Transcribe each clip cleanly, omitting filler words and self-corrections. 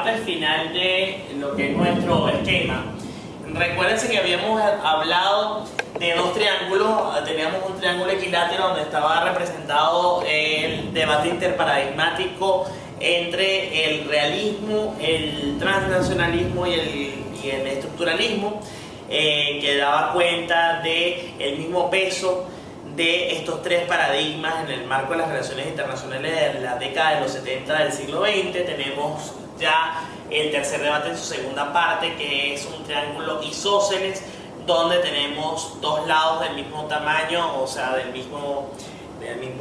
parte final de lo que es nuestro esquema. Recuérdense que habíamos hablado de dos triángulos. Teníamos un triángulo equilátero donde estaba representado el debate interparadigmático entre el realismo, el transnacionalismo y el estructuralismo, que daba cuenta del mismo peso de estos tres paradigmas en el marco de las relaciones internacionales de la década de los 70 del siglo XX. Tenemos ya el tercer debate en su segunda parte, que es un triángulo isósceles, donde tenemos dos lados del mismo tamaño, o sea, del mismo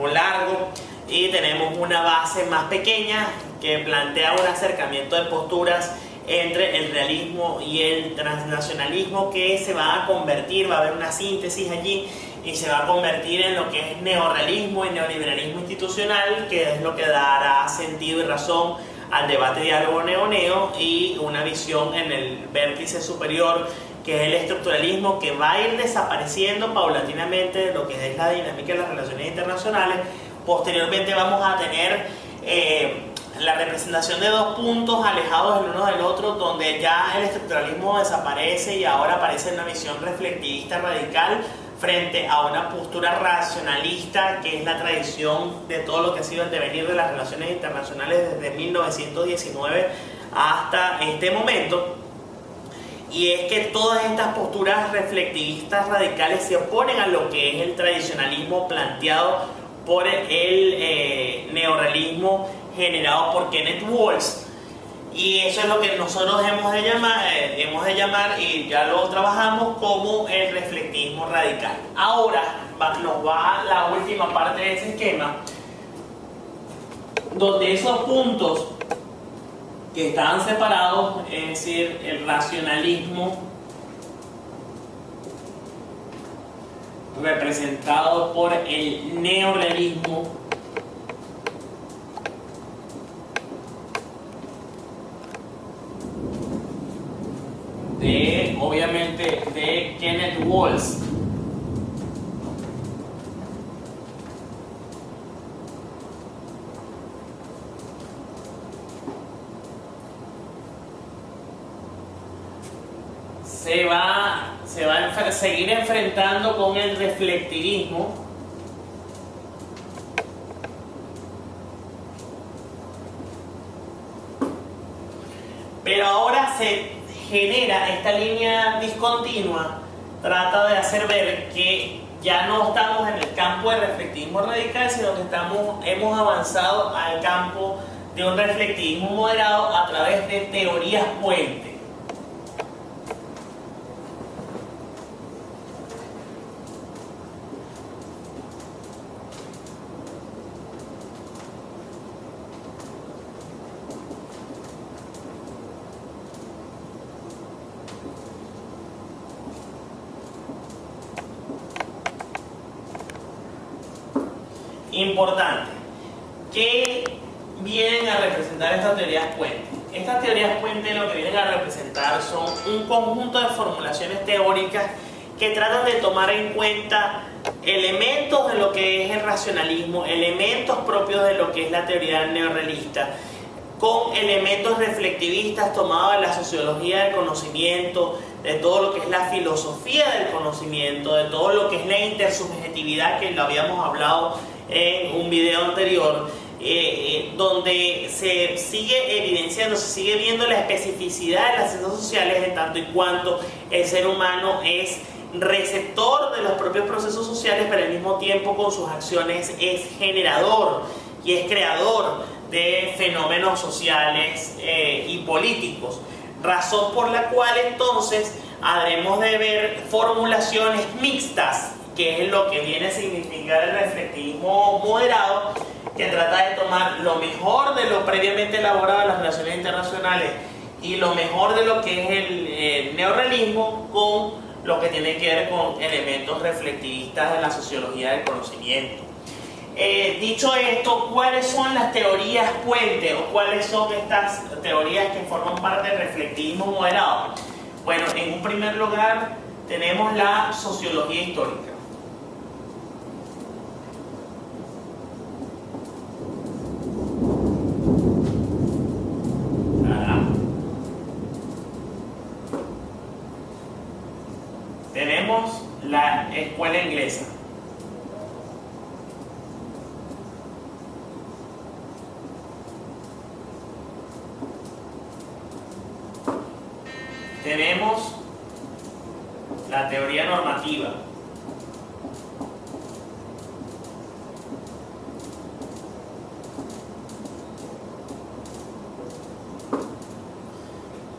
largo, y tenemos una base más pequeña que plantea un acercamiento de posturas entre el realismo y el transnacionalismo, que se va a convertir, va a haber una síntesis allí, y se va a convertir en lo que es neorrealismo y neoliberalismo institucional, que es lo que dará sentido y razón al debate diálogo neo-neo, y una visión en el vértice superior, que es el estructuralismo, que va a ir desapareciendo paulatinamente de lo que es la dinámica de las relaciones internacionales. Posteriormente vamos a tener la representación de dos puntos alejados el uno del otro, donde ya el estructuralismo desaparece y ahora aparece una visión reflectivista radical frente a una postura racionalista, que es la tradición de todo lo que ha sido el devenir de las relaciones internacionales desde 1919 hasta este momento. Y es que todas estas posturas reflectivistas radicales se oponen a lo que es el tradicionalismo planteado por el neorrealismo generado por Kenneth Waltz. Y eso es lo que nosotros hemos de llamar, y ya lo trabajamos, como el reflectivismo radical. Ahora nos va la última parte de ese esquema, donde esos puntos que estaban separados, es decir, el racionalismo representado por el neorrealismo, obviamente de Kenneth Waltz, se va a seguir enfrentando con el reflectivismo, pero ahora se genera esta línea discontinua. Trata de hacer ver que ya no estamos en el campo del reflectivismo radical, sino que hemos avanzado al campo de un reflectivismo moderado a través de teorías puente. Importante, ¿qué vienen a representar estas teorías puente? Estas teorías puente lo que vienen a representar son un conjunto de formulaciones teóricas que tratan de tomar en cuenta elementos de lo que es el racionalismo, elementos propios de lo que es la teoría neorrealista, con elementos reflectivistas tomados de la sociología del conocimiento, de todo lo que es la filosofía del conocimiento, de todo lo que es la intersubjetividad, que lo habíamos hablado en un video anterior, donde se sigue evidenciando, se sigue viendo la especificidad de las ciencias sociales, en tanto y cuanto el ser humano es receptor de los propios procesos sociales, pero al mismo tiempo con sus acciones es generador y es creador de fenómenos sociales y políticos, razón por la cual entonces habremos de ver formulaciones mixtas, que es lo que viene a significar el reflectivismo moderado, que trata de tomar lo mejor de lo previamente elaborado en las relaciones internacionales y lo mejor de lo que es el neorrealismo, con lo que tiene que ver con elementos reflectivistas de la sociología del conocimiento. Dicho esto, ¿cuáles son las teorías puente o cuáles son estas teorías que forman parte del reflectivismo moderado? Bueno, en un primer lugar tenemos la sociología histórica. escuela inglesa. Tenemos la teoría normativa.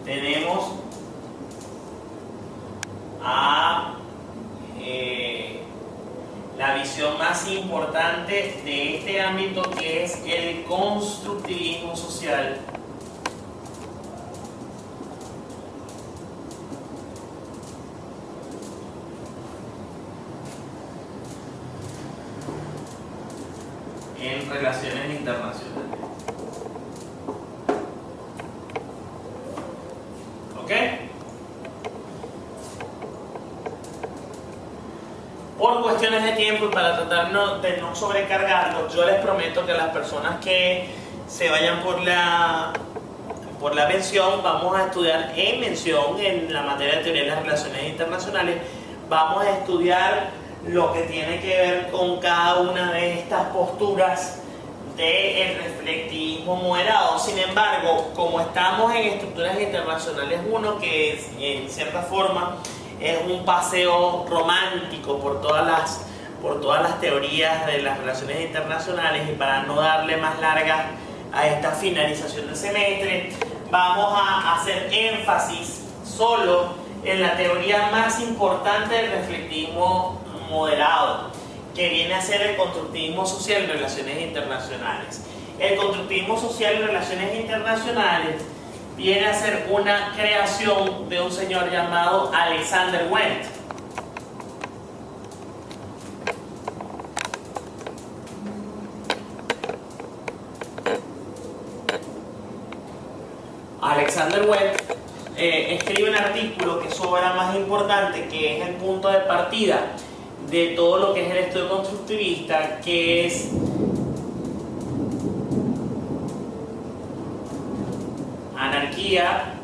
Tenemos a la visión más importante de este ámbito, que es el constructivismo social. En relaciones internacionales. ¿Ok? Por cuestiones de tiempo y para tratar de no sobrecargarlo, yo les prometo que las personas que se vayan por la mención, vamos a estudiar en mención, en la materia de teoría de las relaciones internacionales, vamos a estudiar lo que tiene que ver con cada una de estas posturas del reflectivismo moderado. Sin embargo, como estamos en estructuras internacionales 1, que es, en cierta forma es un paseo romántico por todas las teorías de las relaciones internacionales, y para no darle más larga a esta finalización del semestre, vamos a hacer énfasis solo en la teoría más importante del reflectivismo moderado, que viene a ser el constructivismo social en relaciones internacionales. El constructivismo social en relaciones internacionales viene a ser una creación de un señor llamado Alexander Wendt. Alexander Wendt escribe un artículo que es su obra más importante, que es el punto de partida de todo lo que es el estudio constructivista, que es Anarquía.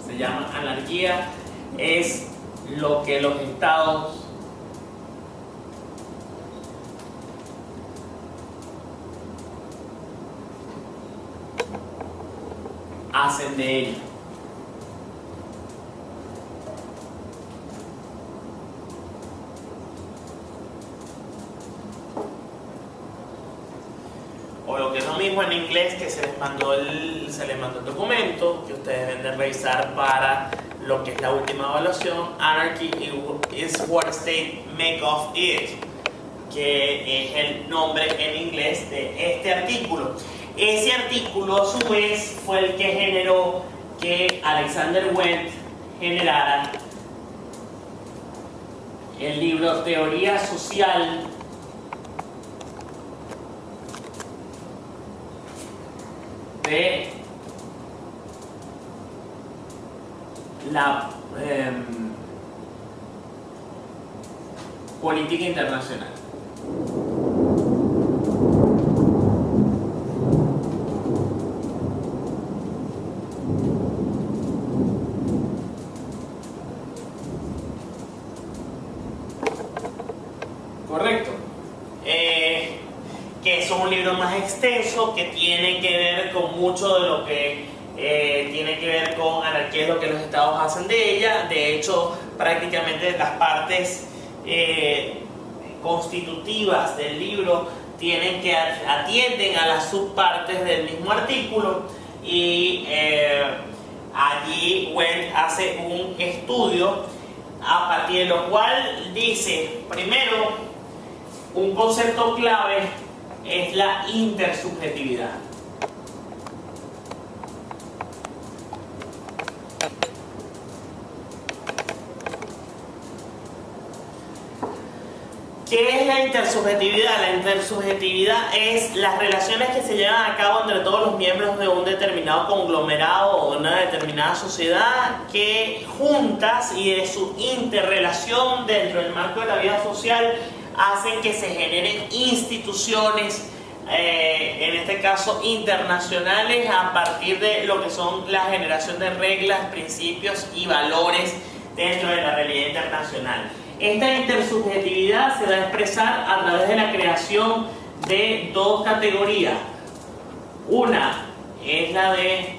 Se llama Anarquía es lo que los estados hacen de ella. O lo que es lo mismo en inglés, que se les mandó el documento que ustedes deben de revisar para lo que es la última evaluación. Anarchy is what state make of it, que es el nombre en inglés de este artículo. Ese artículo, a su vez, fue el que generó que Alexander Wendt generara el libro Teoría Social de la política internacional. Correcto. Que es un libro más extenso, que tiene que ver con mucho de lo que tiene que ver con anarquía, es lo que los estados hacen de ella. De hecho, prácticamente las partes constitutivas del libro atienden a las subpartes del mismo artículo, y allí Wendt hace un estudio a partir de lo cual dice, primero, un concepto clave es la intersubjetividad. ¿Qué es la intersubjetividad? La intersubjetividad es las relaciones que se llevan a cabo entre todos los miembros de un determinado conglomerado o de una determinada sociedad, que juntas y de su interrelación dentro del marco de la vida social hacen que se generen instituciones, en este caso internacionales, a partir de lo que son la generación de reglas, principios y valores dentro de la realidad internacional. Esta intersubjetividad se va a expresar a través de la creación de dos categorías. Una es la de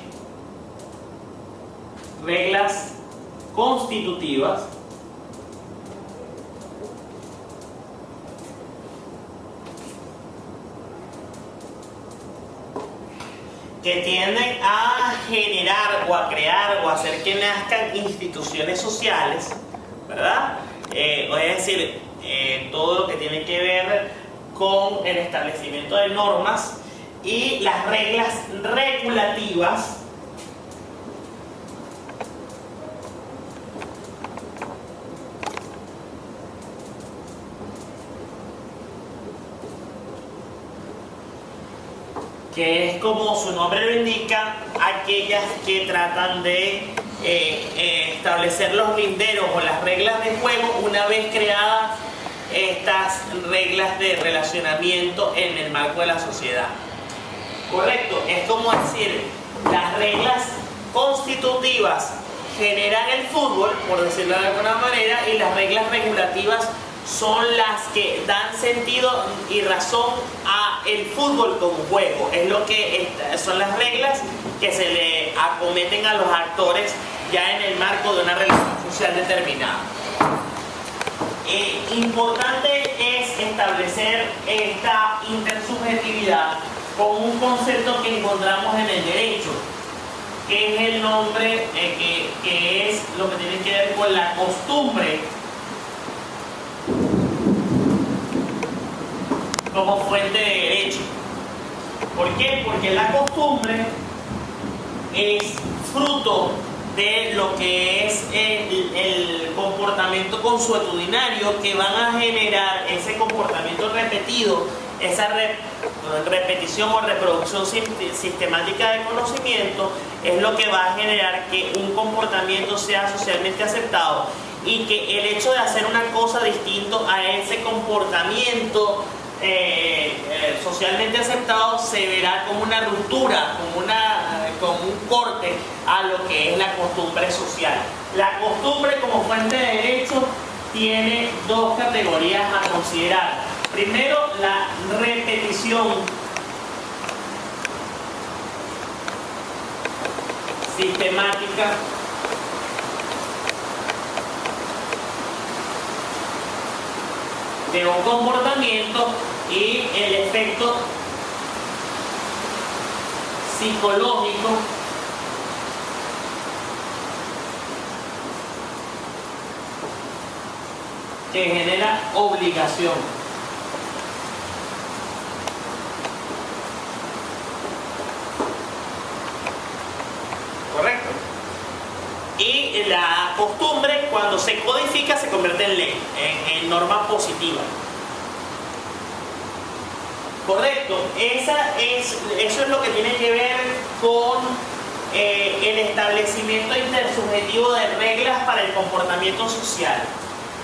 reglas constitutivas, que tienden a generar o a crear o a hacer que nazcan instituciones sociales, ¿verdad? Es decir, todo lo que tiene que ver con el establecimiento de normas y las reglas regulativas que es, como su nombre lo indica, aquellas que tratan de establecer los linderos o las reglas de juego una vez creadas estas reglas de relacionamiento en el marco de la sociedad. Correcto, es como decir, las reglas constitutivas generan el fútbol, por decirlo de alguna manera, y las reglas regulativas son las que dan sentido y razón a el fútbol como juego. Es lo que son las reglas que se le acometen a los actores ya en el marco de una relación social determinada. Importante es establecer esta intersubjetividad con un concepto que encontramos en el derecho, que es el nombre, que es lo que tiene que ver con la costumbre como fuente de derecho. ¿Por qué? Porque la costumbre es fruto de lo que es el comportamiento consuetudinario que van a generar ese comportamiento repetido, esa repetición o reproducción sistemática de conocimiento es lo que va a generar que un comportamiento sea socialmente aceptado y que el hecho de hacer una cosa distinto a ese comportamiento socialmente aceptado se verá como una ruptura, como un corte a lo que es la costumbre social. La costumbre como fuente de derecho tiene dos categorías a considerar. Primero, la repetición sistemática de un comportamiento y el efecto psicológico que genera obligación. ¿Correcto? Y la costumbre, cuando se codifica, se convierte en ley, en norma positiva. Correcto, eso es lo que tiene que ver con el establecimiento intersubjetivo de reglas para el comportamiento social.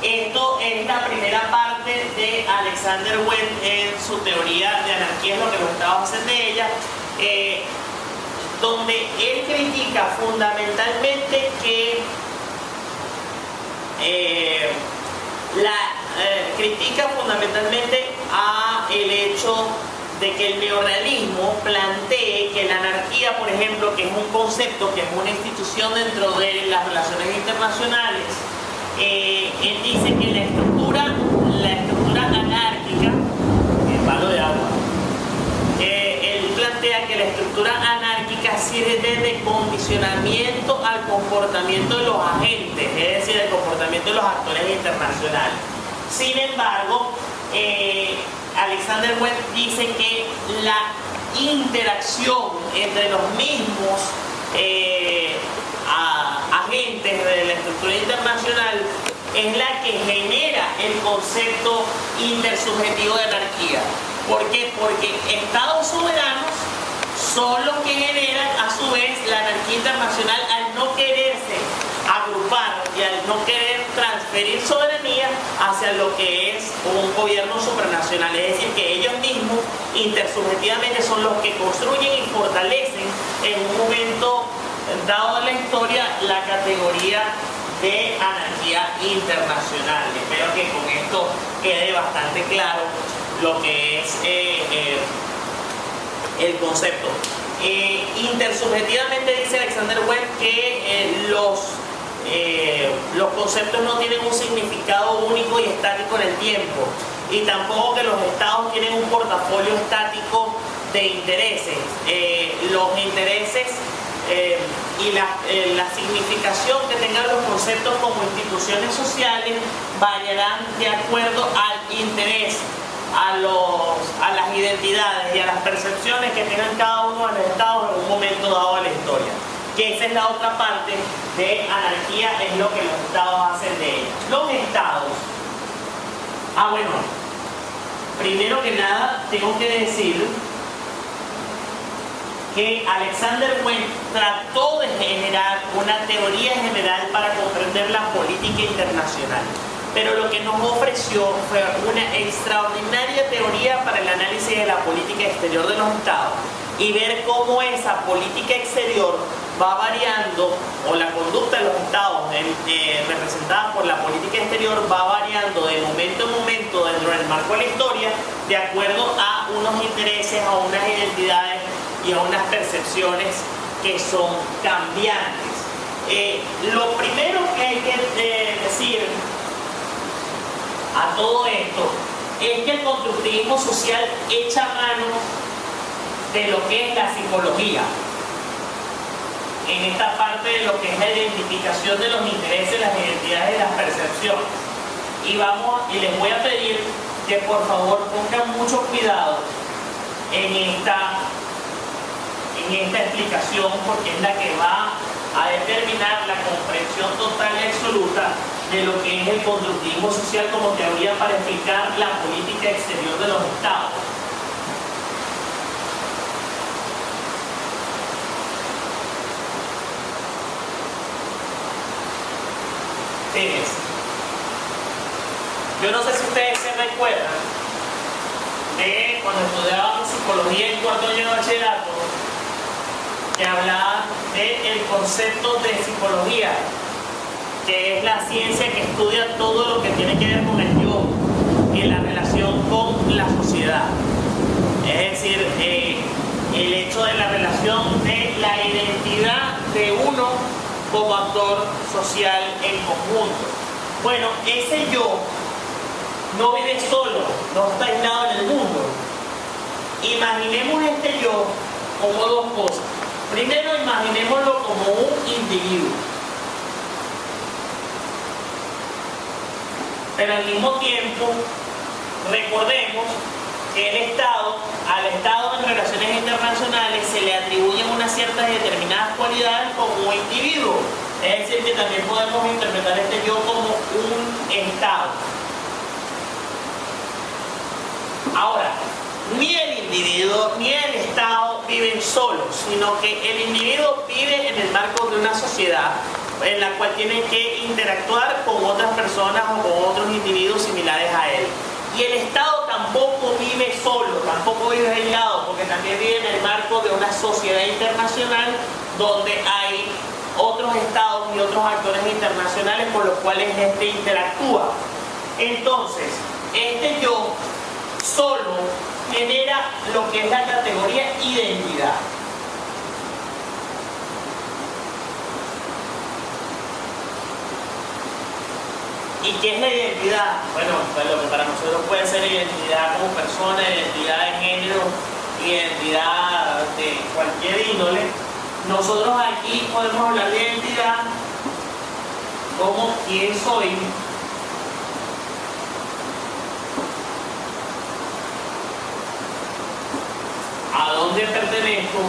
Esto es la primera parte de Alexander Welt en su teoría de anarquía, es lo que nos estábamos haciendo de ella, donde él critica fundamentalmente que critica fundamentalmente a el hecho de que el neorrealismo plantee que la anarquía, por ejemplo, que es un concepto, que es una institución dentro de las relaciones internacionales, él dice que la estructura anárquica, el palo de agua, él plantea que la estructura anárquica sirve de condicionamiento al comportamiento de los agentes, es decir, el comportamiento de los actores internacionales. Sin embargo, Alexander Welt dice que la interacción entre los mismos agentes de la estructura internacional es la que genera el concepto intersubjetivo de anarquía. ¿Por qué? Porque estados soberanos son los que generan a su vez la anarquía internacional al no quererse agrupar y al no querer transferir soberanía hacia lo que es un gobierno supranacional, es decir, que ellos mismos intersubjetivamente son los que construyen y fortalecen en un momento dado de la historia la categoría de anarquía internacional. Espero que con esto quede bastante claro lo que es el concepto. Intersubjetivamente dice Alexander Webb que los conceptos no tienen un significado único y estático en el tiempo, y tampoco que los estados tienen un portafolio estático de intereses. Los intereses y la significación que tengan los conceptos como instituciones sociales variarán de acuerdo al interés, a las identidades y a las percepciones que tengan cada uno de los estados en un momento dado de la historia. Que esa es la otra parte de anarquía, es lo que los estados hacen de ella. Los estados. Bueno, primero que nada tengo que decir que Alexander Webb trató de generar una teoría general para comprender la política internacional, pero lo que nos ofreció fue una extraordinaria teoría para el análisis de la política exterior de los estados y ver cómo esa política exterior va variando, o la conducta de los estados representada por la política exterior va variando de momento en momento dentro del marco de la historia, de acuerdo a unos intereses, a unas identidades y a unas percepciones que son cambiantes. Lo primero que hay que decir a todo esto es que el constructivismo social echa mano de lo que es la psicología en esta parte de lo que es la identificación de los intereses, las identidades y las percepciones. Y les voy a pedir que por favor pongan mucho cuidado en esta explicación, porque es la que va a determinar la comprensión total y absoluta de lo que es el constructivismo social como teoría para explicar la política exterior de los estados. Fíjense, yo no sé si ustedes se recuerdan de cuando estudiaban psicología en cuarto año de bachillerato, que hablaban del concepto de psicología, que es la ciencia que estudia todo lo que tiene que ver con el yo y la relación con la sociedad. Es decir, el hecho de la relación de la identidad de uno como actor social en conjunto. Bueno, ese yo no vive solo, no está aislado en el mundo. Imaginemos este yo como dos cosas. Primero, imaginémoslo como un individuo, pero al mismo tiempo recordemos que al Estado en relaciones internacionales se le atribuyen unas ciertas determinadas cualidades como individuo. Es decir, que también podemos interpretar este yo como un Estado. Ahora, ni el individuo ni el Estado viven solos, sino que el individuo vive en el marco de una sociedad en la cual tiene que interactuar con otras personas o con otros individuos similares a él. Y el Estado tampoco vive solo, tampoco vive aislado, porque también vive en el marco de una sociedad internacional donde hay otros estados y otros actores internacionales con los cuales este interactúa. Entonces, este yo solo genera lo que es la categoría identidad. ¿Y qué es la identidad? Bueno, lo que para nosotros puede ser identidad como persona, identidad de género, identidad de cualquier índole. Nosotros aquí podemos hablar de identidad como quién soy, a dónde pertenezco,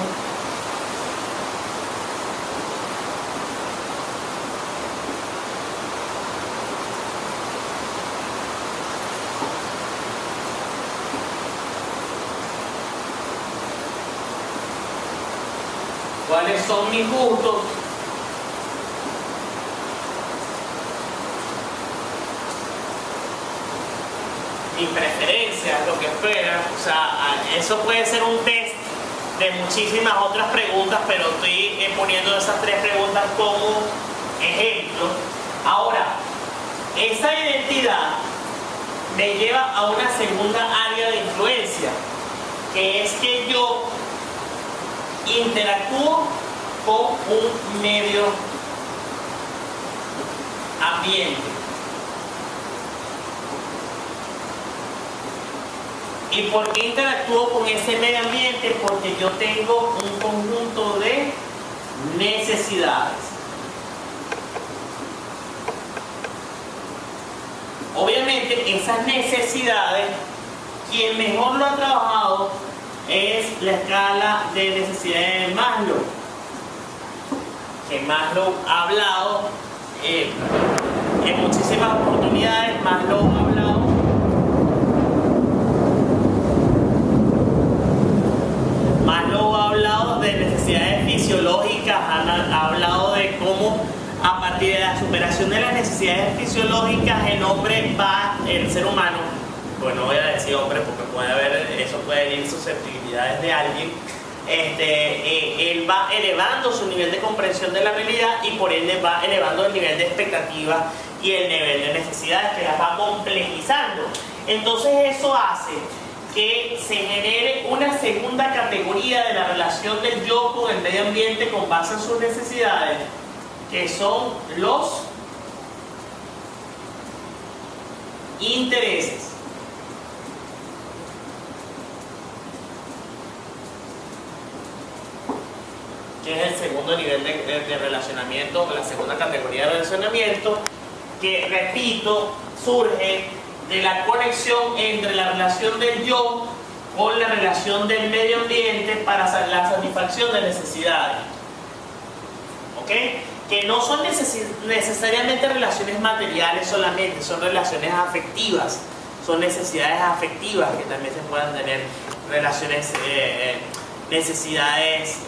cuáles son mis gustos, mis preferencias, lo que esperan. O sea, eso puede ser un test de muchísimas otras preguntas, pero estoy poniendo esas tres preguntas como ejemplo Ahora, esa identidad me lleva a una segunda área de influencia, que es que yo interactúo con un medio ambiente. ¿Y por qué interactúo con ese medio ambiente? Porque yo tengo un conjunto de necesidades. Obviamente esas necesidades, quien mejor lo ha trabajado es la escala de necesidades de Maslow, que Maslow ha hablado en muchísimas oportunidades. Maslow ha hablado de necesidades fisiológicas, ha hablado de cómo a partir de la superación de las necesidades fisiológicas el ser humano, bueno, no voy a decir hombre porque eso puede herir susceptibilidades de alguien, él va elevando su nivel de comprensión de la realidad y por ende va elevando el nivel de expectativas y el nivel de necesidades, que las va complejizando. Entonces eso hace que se genere una segunda categoría de la relación del yo con el medio ambiente con base en sus necesidades, que son los intereses. Que es el segundo nivel de relacionamiento, la segunda categoría de relacionamiento, que, repito, surge de la conexión entre la relación del yo con la relación del medio ambiente para la satisfacción de necesidades. ¿Ok? Que no son necesariamente relaciones materiales solamente, son relaciones afectivas, son necesidades afectivas que también se puedan tener, relaciones, necesidades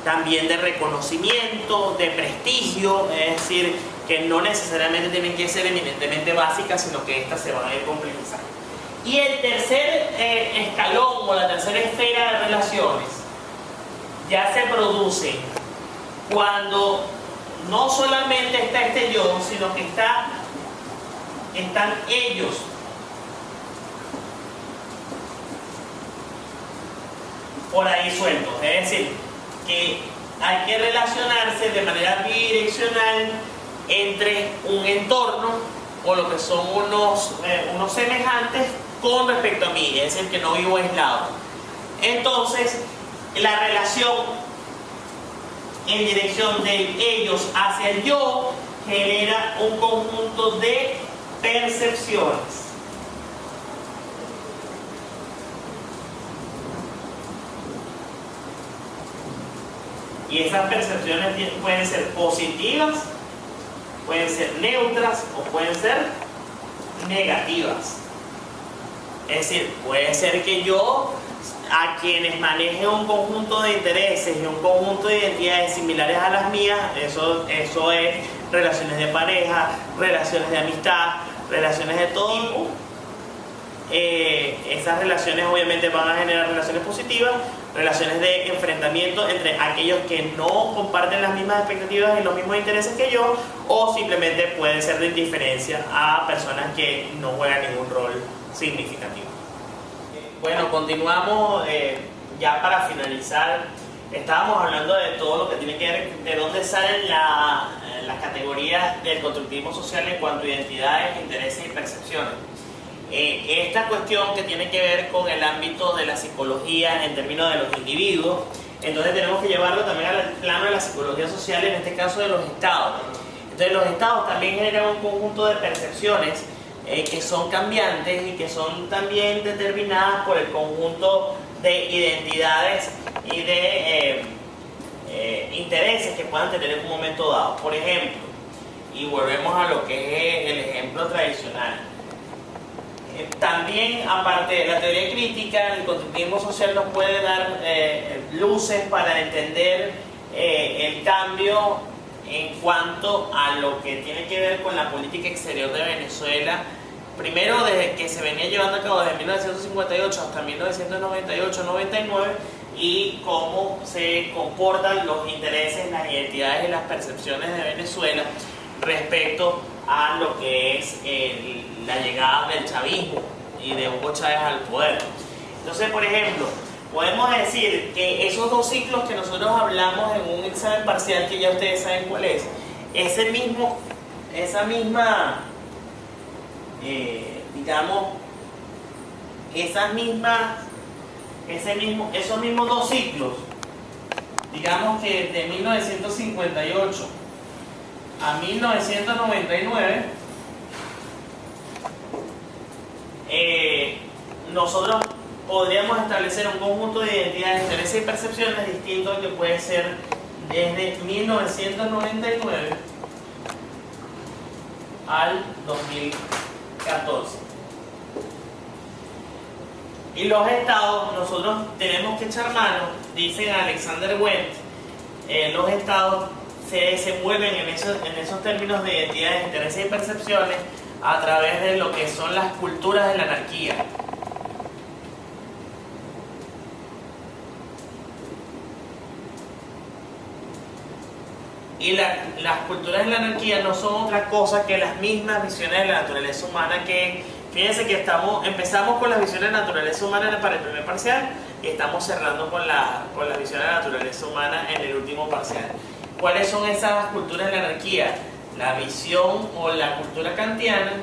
también de reconocimiento, de prestigio, es decir, que no necesariamente tienen que ser eminentemente básicas, sino que estas se van a ir complejizando. Y el tercer escalón o la tercera esfera de relaciones ya se produce cuando no solamente está este yo, sino que están ellos. Por ahí sueltos, es decir, que hay que relacionarse de manera bidireccional entre un entorno o lo que son unos semejantes con respecto a mí, es decir, que no vivo aislado. Entonces, la relación en dirección de ellos hacia el yo genera un conjunto de percepciones. Y esas percepciones pueden ser positivas, pueden ser neutras o pueden ser negativas. Es decir, puede ser que yo, a quienes manejen un conjunto de intereses y un conjunto de identidades similares a las mías, eso es relaciones de pareja, relaciones de amistad, relaciones de todo tipo. Esas relaciones obviamente van a generar relaciones positivas, relaciones de enfrentamiento entre aquellos que no comparten las mismas expectativas y los mismos intereses que yo, o simplemente puede ser de indiferencia a personas que no juegan ningún rol significativo. Bueno, continuamos ya para finalizar. Estábamos hablando de todo lo que tiene que ver, de dónde salen las categorías del constructivismo social en cuanto a identidades, intereses y percepciones. Esta cuestión que tiene que ver con el ámbito de la psicología en términos de los individuos, entonces tenemos que llevarlo también al plano de la psicología social, en este caso de los estados. Entonces los estados también generan un conjunto de percepciones que son cambiantes y que son también determinadas por el conjunto de identidades y de intereses que puedan tener en un momento dado. Por ejemplo, y volvemos a lo que es el ejemplo tradicional, también, aparte de la teoría crítica, el constructivismo social nos puede dar luces para entender el cambio en cuanto a lo que tiene que ver con la política exterior de Venezuela. Primero, desde que se venía llevando a cabo desde 1958 hasta 1998-99, y cómo se comportan los intereses, las identidades y las percepciones de Venezuela respecto a lo que es la llegada del chavismo y de Hugo Chávez al poder. Entonces, por ejemplo, podemos decir que esos dos ciclos que nosotros hablamos en un examen parcial, que ya ustedes saben cuál es, esos mismos dos ciclos, digamos que de 1958 a 1999, nosotros podríamos establecer un conjunto de identidades, intereses y percepciones distintos que puede ser desde 1999 al 2014. Y los estados, nosotros tenemos que echar mano, dicen Alexander Wendt, los estados se desenvuelven en esos términos de identidades, intereses y percepciones a través de lo que son las culturas de la anarquía. Y las culturas de la anarquía no son otra cosa que las mismas visiones de la naturaleza humana que, fíjense que empezamos con las visiones de la naturaleza humana para el primer parcial y estamos cerrando con las visiones de la naturaleza humana en el último parcial. ¿Cuáles son esas culturas de la anarquía? La visión o la cultura kantiana,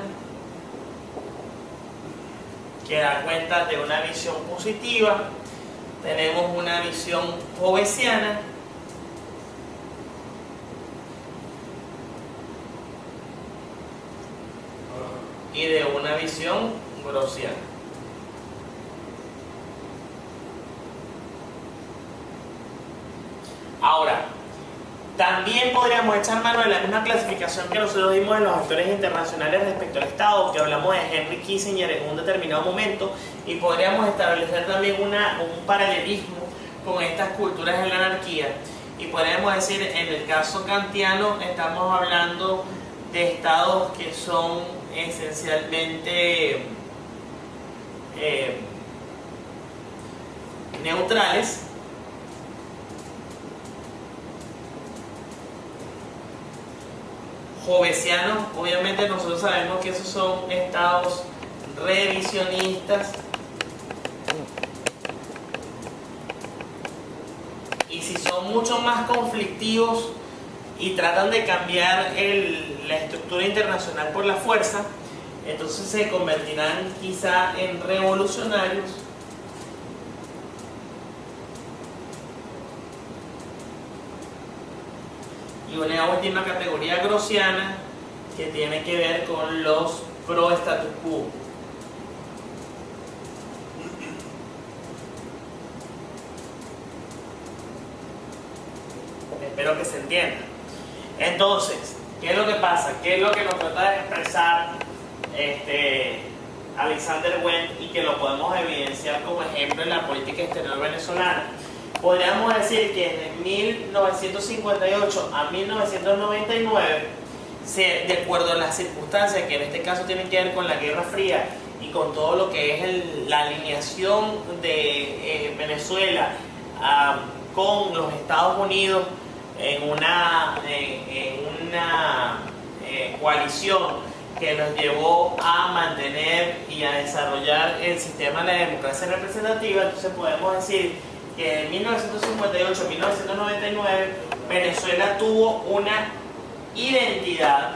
que da cuenta de una visión positiva. Tenemos una visión hobbesiana, y de una visión grossiana. Ahora, también podríamos echar mano de la misma clasificación que nosotros dimos en los actores internacionales respecto al Estado, que hablamos de Henry Kissinger en un determinado momento, y podríamos establecer también un paralelismo con estas culturas de la anarquía. Y podríamos decir, en el caso kantiano, estamos hablando de estados que son esencialmente neutrales, hobbesianos. Obviamente nosotros sabemos que esos son estados revisionistas, y si son mucho más conflictivos y tratan de cambiar la estructura internacional por la fuerza, entonces se convertirán quizá en revolucionarios. Y una última categoría grossiana que tiene que ver con los pro status quo. Espero que se entienda. Entonces, ¿qué es lo que pasa? ¿Qué es lo que nos trata de expresar Alexander Wendt y que lo podemos evidenciar como ejemplo en la política exterior venezolana? Podríamos decir que desde 1958 a 1999, de acuerdo a las circunstancias que en este caso tienen que ver con la Guerra Fría y con todo lo que es la alineación de Venezuela con los Estados Unidos en una coalición que los llevó a mantener y a desarrollar el sistema de la democracia representativa. Entonces podemos decir que en 1958 a 1999 Venezuela tuvo una identidad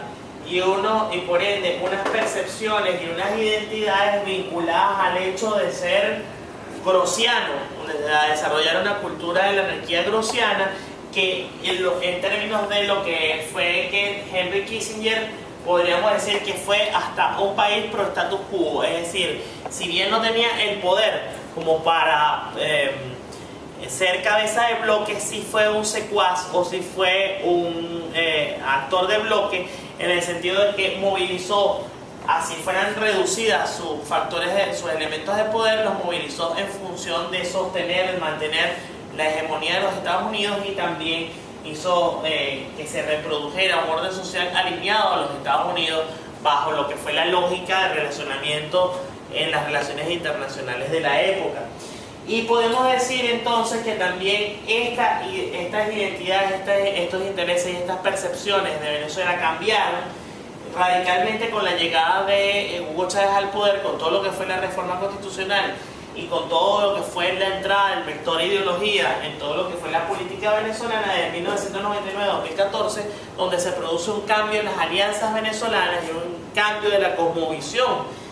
y por ende unas percepciones y unas identidades vinculadas al hecho de ser grossiano, a desarrollar una cultura de la anarquía grossiana, que en términos de lo que fue que Henry Kissinger, podríamos decir que fue hasta un país pro status quo, es decir, si bien no tenía el poder como para ser cabeza de bloque, sí fue un secuaz o sí fue un actor de bloque, en el sentido de que movilizó, así fueran reducidas sus factores, sus elementos de poder, los movilizó en función de sostener, mantener la hegemonía de los Estados Unidos, y también hizo que se reprodujera un orden social alineado a los Estados Unidos bajo lo que fue la lógica de relacionamiento en las relaciones internacionales de la época. Y podemos decir entonces que también estas identidades, estos intereses y estas percepciones de Venezuela cambiaron radicalmente con la llegada de Hugo Chávez al poder, con todo lo que fue la reforma constitucional y con todo lo que fue la entrada del vector ideología en todo lo que fue la política venezolana de 1999 a 2014, donde se produce un cambio en las alianzas venezolanas y un cambio de la cosmovisión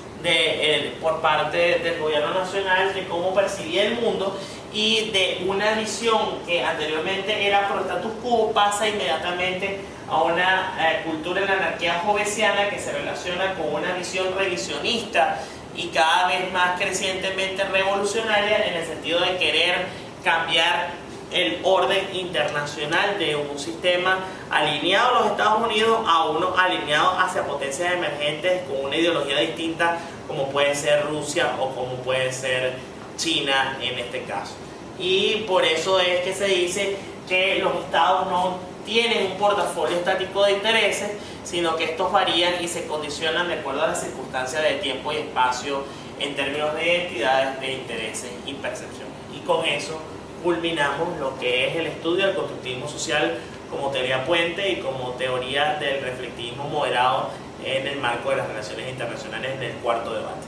por parte del gobierno nacional de cómo percibía el mundo, y de una visión que anteriormente era pro status quo pasa inmediatamente a una cultura de la anarquía jovesiana que se relaciona con una visión revisionista y cada vez más crecientemente revolucionaria, en el sentido de querer cambiar el orden internacional de un sistema alineado a los Estados Unidos a uno alineado hacia potencias emergentes con una ideología distinta, como puede ser Rusia o como puede ser China en este caso. Y por eso es que se dice que los estados no tienen un portafolio estático de intereses, sino que estos varían y se condicionan de acuerdo a las circunstancias de tiempo y espacio en términos de identidades, de intereses y percepciones. Y con eso culminamos lo que es el estudio del constructivismo social como teoría puente y como teoría del reflectivismo moderado en el marco de las relaciones internacionales en el cuarto debate.